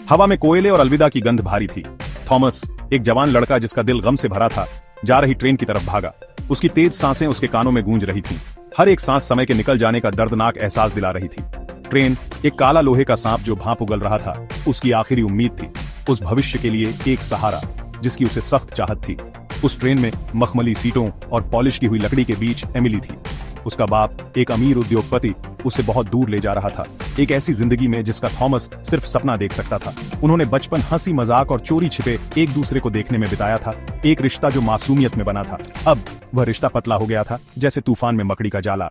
हवा में कोयले और अलविदा की गंध भारी थी। थॉमस, एक जवान लड़का जिसका दिल गम से भरा था, जा रही ट्रेन की तरफ भागा। उसकी तेज सांसें उसके कानों में गूंज रही थीं। हर एक सांस समय के निकल जाने का दर्दनाक एहसास दिला रही थी। ट्रेन एक काला लोहे का सांप जो भाप उगल रहा था, उसकी आखिरी उम्मीद थी, उस भविष्य के लिए एक सहारा जिसकी उसे सख्त चाहत थी। उस ट्रेन में मखमली सीटों और पॉलिश की हुई लकड़ी के बीच एमिली थी। उसका बाप एक अमीर उद्योगपति उसे बहुत दूर ले जा रहा था, एक ऐसी जिंदगी में जिसका थॉमस सिर्फ सपना देख सकता था। उन्होंने बचपन हंसी मजाक और चोरी छिपे एक दूसरे को देखने में बिताया था, एक रिश्ता जो मासूमियत में बना था। अब वह रिश्ता पतला हो गया था, जैसे तूफान में मकड़ी का जाला।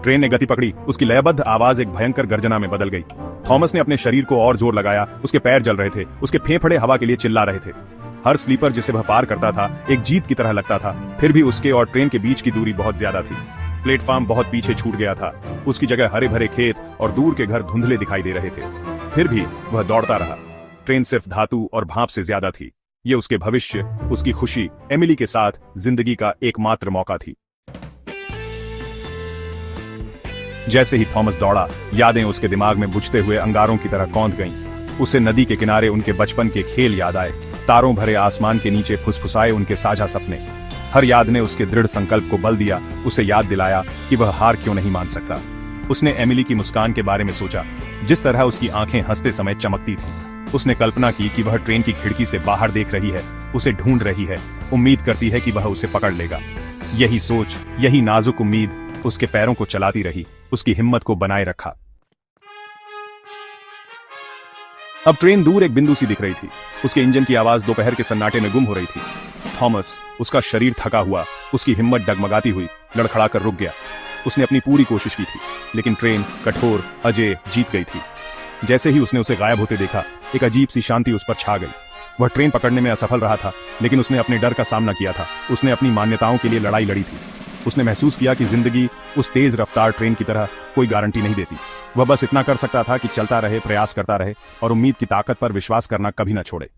ट्रेन ने गति पकड़ी, उसकी लयबद्ध आवाज एक भयंकर गर्जना में बदल गई। थॉमस ने अपने शरीर को और जोर लगाया, उसके पैर जल रहे थे, उसके फेफड़े हवा के लिए चिल्ला रहे थे। हर स्लीपर जिसे वह पार करता था एक जीत की तरह लगता था। फिर भी उसके और ट्रेन के बीच की दूरी बहुत ज्यादा थी। प्लेटफॉर्म बहुत पीछे छूट गया था, उसकी जगह हरे भरे खेत और दूर के घर धुंधले दिखाई दे रहे थे। फिर भी वह दौड़ता रहा। ट्रेन सिर्फ धातु और भाप से ज्यादा थी। ये उसके भविष्य, उसकी खुशी, एमिली के साथ जिंदगी का एकमात्र मौका थी। जैसे ही थॉमस दौड़ा, यादें उसके दिमाग में बुझते हुए अंगारों की तरह कौंध गईं। उसे नदी के किनारे उनके बचपन के खेल याद आए, तारों भरे आसमान के नीचे फुसफुसाए उनके साझा सपने। हर याद ने उसके दृढ़ संकल्प को बल दिया, उसे याद दिलाया कि वह हार क्यों नहीं मान सकता। उसने एमिली की मुस्कान के बारे में सोचा, जिस तरह उसकी आंखें हंसते समय चमकती थीं। उसने कल्पना की कि वह ट्रेन की खिड़की से बाहर देख रही है, उसे ढूंढ रही है, उम्मीद करती है कि वह उसे पकड़ लेगा। यही सोच, यही नाजुक उम्मीद उसके पैरों को चलाती रही, उसकी हिम्मत को बनाए रखा। अब ट्रेन दूर एक बिंदु सी दिख रही थी। उसके इंजन की आवाज दोपहर के सन्नाटे में गुम हो रही थी। थॉमस, उसका शरीर थका हुआ, उसकी हिम्मत डगमगाती हुई, लड़खड़ाकर रुक गया। उसने अपनी पूरी कोशिश की थी, लेकिन ट्रेन कठोर, अजय जीत गई थी। जैसे ही उसने उसे गायब होते देखा, एक अजीब सी शांति उस पर छा गई। वह ट्रेन पकड़ने में असफल रहा था, लेकिन उसने अपने डर का सामना किया था। उसने अपनी मान्यताओं के लिए लड़ाई लड़ी थी। उसने महसूस किया कि जिंदगी उस तेज रफ्तार ट्रेन की तरह कोई गारंटी नहीं देती। वह बस इतना कर सकता था कि चलता रहे, प्रयास करता रहे और उम्मीद की ताकत पर विश्वास करना कभी न छोड़े।